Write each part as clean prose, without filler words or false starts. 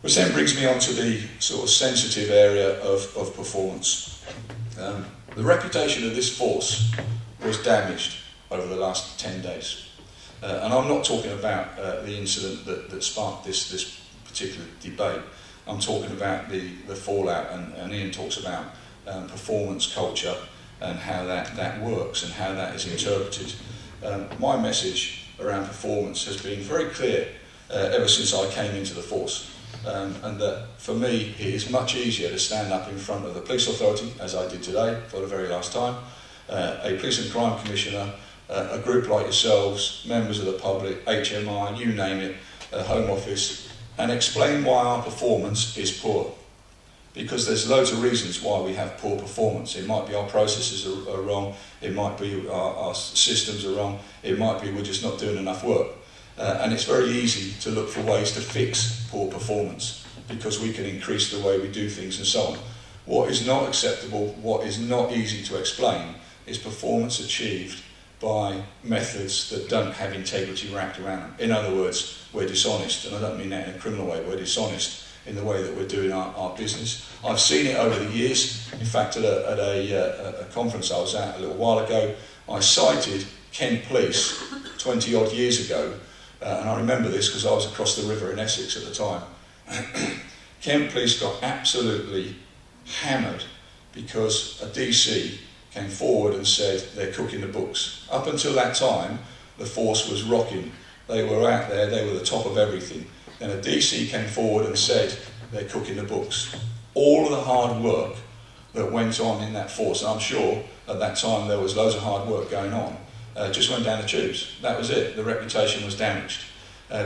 Which then brings me on to the sort of sensitive area of performance. The reputation of this force was damaged over the last 10 days. And I'm not talking about the incident that sparked this particular debate. I'm talking about the fallout, and Ian talks about performance culture and how that works and how that is interpreted. My message around performance has been very clear ever since I came into the force. And that for me it is much easier to stand up in front of the police authority, as I did today for the very last time, a police and crime commissioner, a group like yourselves, members of the public, HMI, you name it, Home Office, and explain why our performance is poor. Because there's loads of reasons why we have poor performance. It might be our processes are wrong, it might be our systems are wrong, it might be we're just not doing enough work. And it's very easy to look for ways to fix poor performance because we can increase the way we do things and so on. What is not acceptable, what is not easy to explain, is performance achieved by methods that don't have integrity wrapped around them. In other words, we're dishonest, and I don't mean that in a criminal way, we're dishonest in the way that we're doing our business. I've seen it over the years. In fact, at a conference I was at a little while ago, I cited Kent Police 20 odd years ago, and I remember this because I was across the river in Essex at the time. Kent Police got absolutely hammered because a DC came forward and said they're cooking the books. Up until that time, the force was rocking. They were out there, they were the top of everything. Then a DC came forward and said they're cooking the books. All of the hard work that went on in that force, and I'm sure at that time there was loads of hard work going on, just went down the tubes. That was it. The reputation was damaged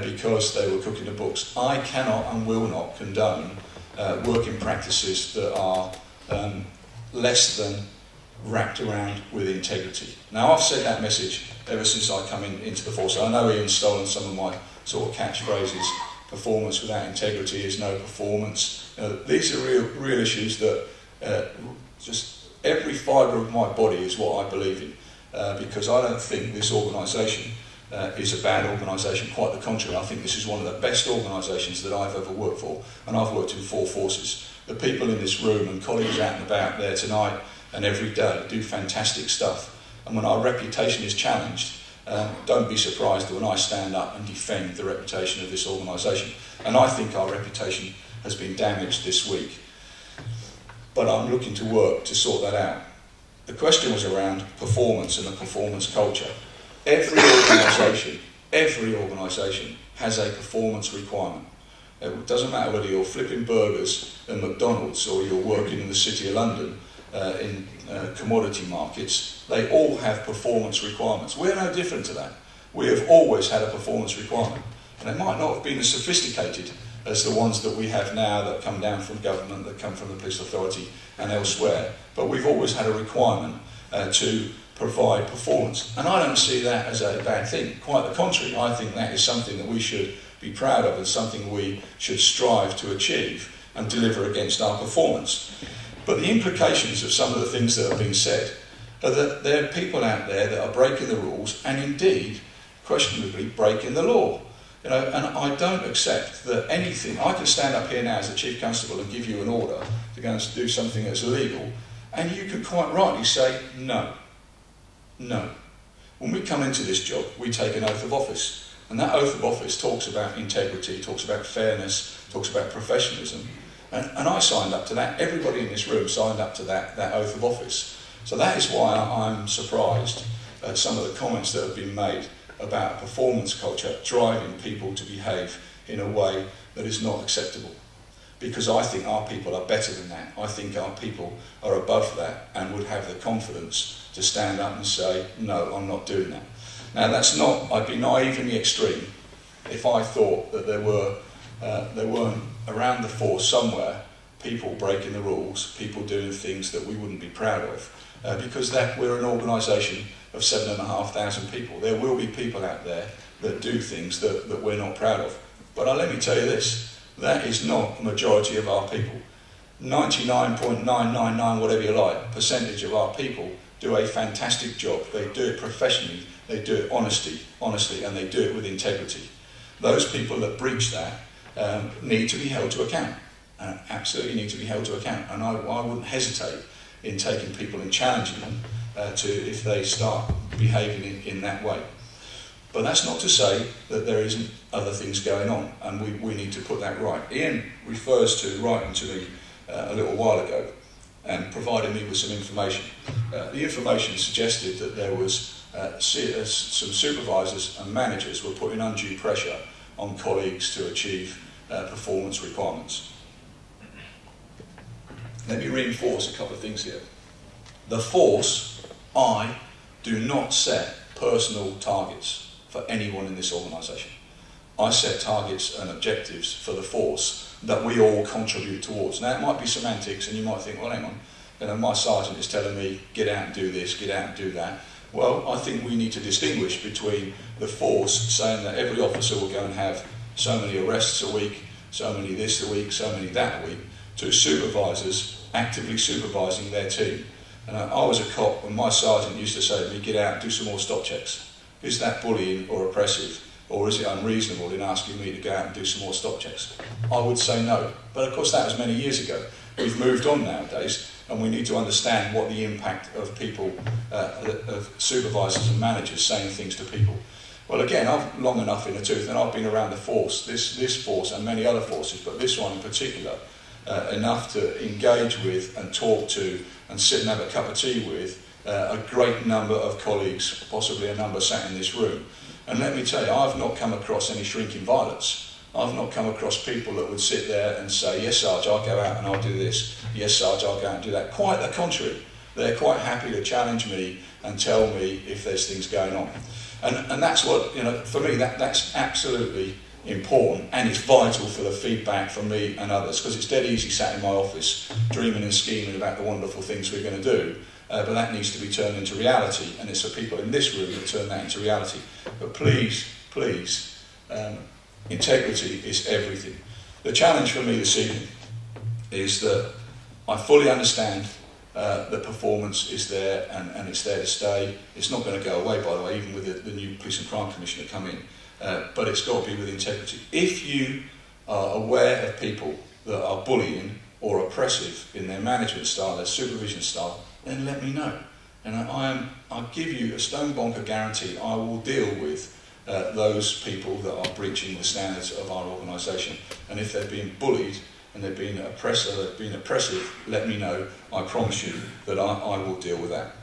because they were cooking the books. I cannot and will not condone working practices that are less than wrapped around with integrity. Now, I've said that message ever since I come into the force. I know Ian's stolen some of my sort of catchphrases. Performance without integrity is no performance. These are real issues that just every fibre of my body is what I believe in. Because I don't think this organisation is a bad organisation, quite the contrary. I think this is one of the best organisations that I've ever worked for, and I've worked in 4 forces. The people in this room and colleagues out and about there tonight and every day do fantastic stuff, and when our reputation is challenged, don't be surprised when I stand up and defend the reputation of this organisation. And I think our reputation has been damaged this week, but I'm looking to work to sort that out. The question was around performance and the performance culture. Every organisation has a performance requirement. It doesn't matter whether you're flipping burgers at McDonald's or you're working in the City of London in commodity markets. They all have performance requirements. We're no different to that. We have always had a performance requirement. And it might not have been as sophisticated as the ones that we have now that come down from government, that come from the police authority and elsewhere. But we've always had a requirement to provide performance. And I don't see that as a bad thing. Quite the contrary, I think that is something that we should be proud of and something we should strive to achieve and deliver against our performance. But the implications of some of the things that have been said are that there are people out there that are breaking the rules and indeed, questionably, breaking the law. And I don't accept that anything. I can stand up here now as a Chief Constable and give you an order to go and do something that's illegal, and you can quite rightly say no. No. When we come into this job, we take an oath of office, and that oath of office talks about integrity, talks about fairness, talks about professionalism, and I signed up to that. Everybody in this room signed up to that oath of office. So that is why I'm surprised at some of the comments that have been made about performance culture driving people to behave in a way that is not acceptable. Because I think our people are better than that. I think our people are above that and would have the confidence to stand up and say, no, I'm not doing that. Now that's not, I'd be naive in the extreme if I thought that there weren't around the force somewhere people breaking the rules, people doing things that we wouldn't be proud of. Because we're an organisation of 7,500 people. There will be people out there that do things that we're not proud of. But let me tell you this, that is not the majority of our people. 99.999, whatever you like, percentage of our people do a fantastic job. They do it professionally, they do it honestly, and they do it with integrity. Those people that breach that need to be held to account. Absolutely need to be held to account. And I wouldn't hesitate in taking people and challenging them if they start behaving in that way. But that's not to say that there isn't other things going on, and we need to put that right. Ian refers to writing to me a little while ago and provided me with some information. The information suggested that there was some supervisors and managers were putting undue pressure on colleagues to achieve performance requirements. Let me reinforce a couple of things here. The force, I do not set personal targets for anyone in this organisation. I set targets and objectives for the force that we all contribute towards. Now, it might be semantics, and you might think, well, hang on, my sergeant is telling me, get out and do this, get out and do that. Well, I think we need to distinguish between the force saying that every officer will go and have so many arrests a week, so many this a week, so many that a week, to supervisors actively supervising their team. And I was a cop, and my sergeant used to say to me, get out and do some more stop checks. Is that bullying or oppressive, or is it unreasonable in asking me to go out and do some more stop checks? I would say no. But of course that was many years ago. We've moved on nowadays, and we need to understand what the impact of people, of supervisors and managers saying things to people. Well, again, I'm long enough in the tooth, and I've been around the force, this force and many other forces, but this one in particular, enough to engage with and talk to and sit and have a cup of tea with a great number of colleagues, possibly a number sat in this room. And let me tell you, I've not come across any shrinking violence. I've not come across people that would sit there and say, yes, Sarge, I'll go out and I'll do this. Yes, Sarge, I'll go out and do that. Quite the contrary. They're quite happy to challenge me and tell me if there's things going on. And that's what, for me, that's absolutely important, and it's vital for the feedback from me and others, because it's dead easy sat in my office dreaming and scheming about the wonderful things we're going to do. But that needs to be turned into reality, and it's the people in this room that turn that into reality. But please, integrity is everything. The challenge for me this evening is that I fully understand that performance is there, and it's there to stay. It's not going to go away, by the way, even with the new Police and Crime Commissioner come in. But it's got to be with integrity. If you are aware of people that are bullying or oppressive in their management style, their supervision style, then let me know. And I'll give you a stone bonker guarantee I will deal with those people that are breaching the standards of our organisation. And if they're being bullied and they're being oppressive, let me know. I promise you that I will deal with that.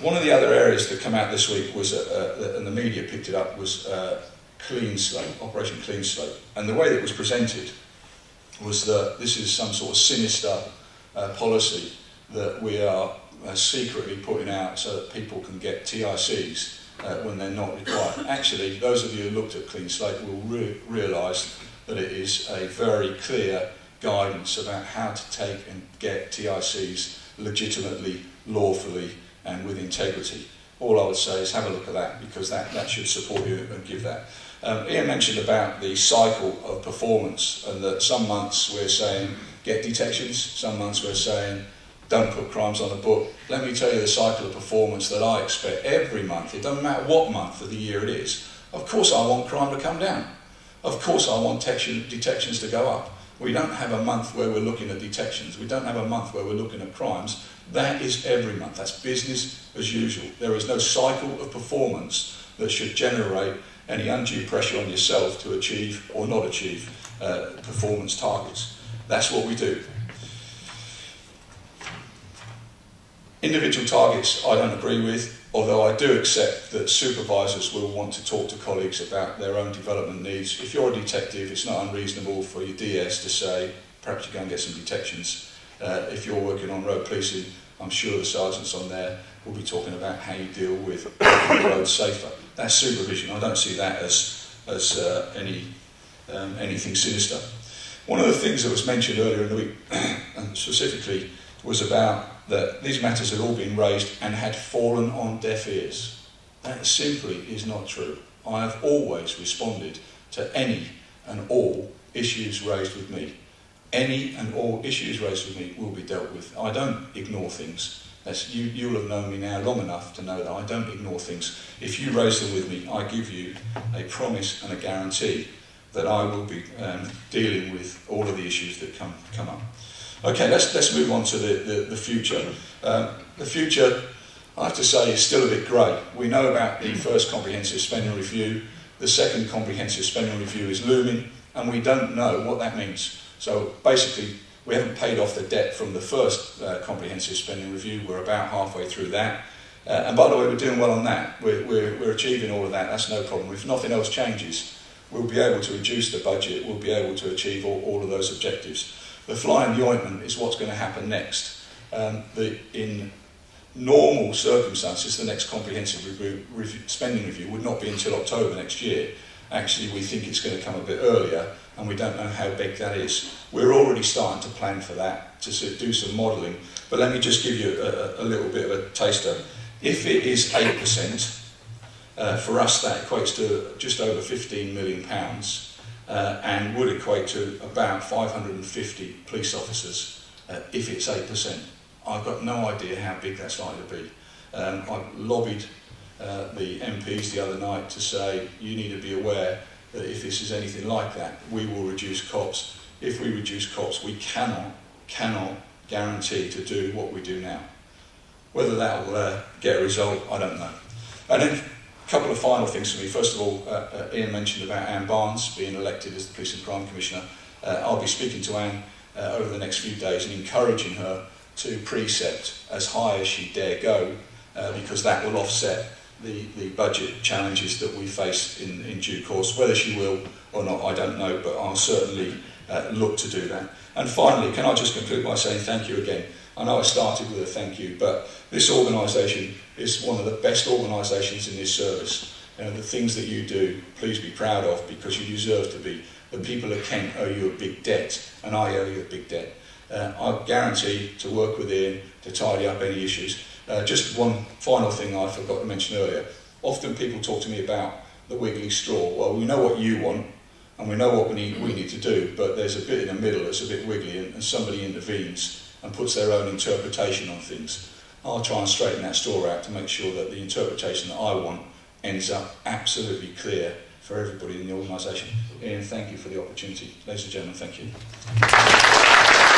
One of the other areas that came out this week was, and the media picked it up, was Clean Slate, Operation Clean Slate. And the way that it was presented was that this is some sort of sinister policy that we are secretly putting out so that people can get TICs when they're not required. Actually, those of you who looked at Clean Slate will realise that it is a very clear guidance about how to take and get TICs legitimately, lawfully, and with integrity. All I would say is have a look at that, because that should support you and give that. Ian mentioned about the cycle of performance, and that some months we're saying get detections, some months we're saying don't put crimes on the book. Let me tell you the cycle of performance that I expect every month. It doesn't matter what month of the year it is. Of course I want crime to come down. Of course I want detections to go up. We don't have a month where we're looking at detections. We don't have a month where we're looking at crimes. That is every month. That's business as usual. There is no cycle of performance that should generate any undue pressure on yourself to achieve or not achieve performance targets. That's what we do. Individual targets I don't agree with, although I do accept that supervisors will want to talk to colleagues about their own development needs. If you're a detective, it's not unreasonable for your DS to say, perhaps you go and get some detections. If you're working on road policing, I'm sure the sergeants on there will be talking about how you deal with making the roads safer. That's supervision. I don't see that as anything sinister. One of the things that was mentioned earlier in the week, and specifically, was about that these matters had all been raised and had fallen on deaf ears. That simply is not true. I have always responded to any and all issues raised with me. Any and all issues raised with me will be dealt with. I don't ignore things. You'll have known me now long enough to know that I don't ignore things. If you raise them with me, I give you a promise and a guarantee that I will be dealing with all of the issues that come up. Okay, let's move on to the future. The future, I have to say, is still a bit grey. We know about the first comprehensive spending review. The second comprehensive spending review is looming, and we don't know what that means. So basically, we haven't paid off the debt from the first comprehensive spending review. We're about halfway through that. And by the way, we're doing well on that. We're achieving all of that. That's no problem. If nothing else changes, we'll be able to reduce the budget. We'll be able to achieve all of those objectives. The fly in the ointment is what's going to happen next. In normal circumstances, the next comprehensive spending review would not be until October next year. Actually, we think it's going to come a bit earlier, and we don't know how big that is. We're already starting to plan for that, to do some modelling. But let me just give you a little bit of a taster. If it is 8%, for us that equates to just over £15 million, and would equate to about 550 police officers if it's 8%. I've got no idea how big that's likely to be. I lobbied the MPs the other night to say, you need to be aware that if this is anything like that, we will reduce cops. If we reduce cops, we cannot guarantee to do what we do now. Whether that will get a result, I don't know. And then a couple of final things for me. First of all, Ian mentioned about Anne Barnes being elected as the Police and Crime Commissioner. I'll be speaking to Anne over the next few days and encouraging her to precept as high as she dare go, because that will offset the budget challenges that we face in due course. Whether she will or not, I don't know, but I'll certainly look to do that. And finally, can I just conclude by saying thank you again? I know I started with a thank you, but this organisation is one of the best organisations in this service. The things that you do, please be proud of, because you deserve to be. The people of Kent owe you a big debt, and I owe you a big debt. I guarantee to work with Ian to tidy up any issues. Just one final thing I forgot to mention earlier. Often people talk to me about the wiggly straw. Well, we know what you want, and we know what we need to do, but there's a bit in the middle that's a bit wiggly, and somebody intervenes and puts their own interpretation on things. I'll try and straighten that straw out to make sure that the interpretation that I want ends up absolutely clear for everybody in the organisation. Ian, thank you for the opportunity. Ladies and gentlemen, thank you.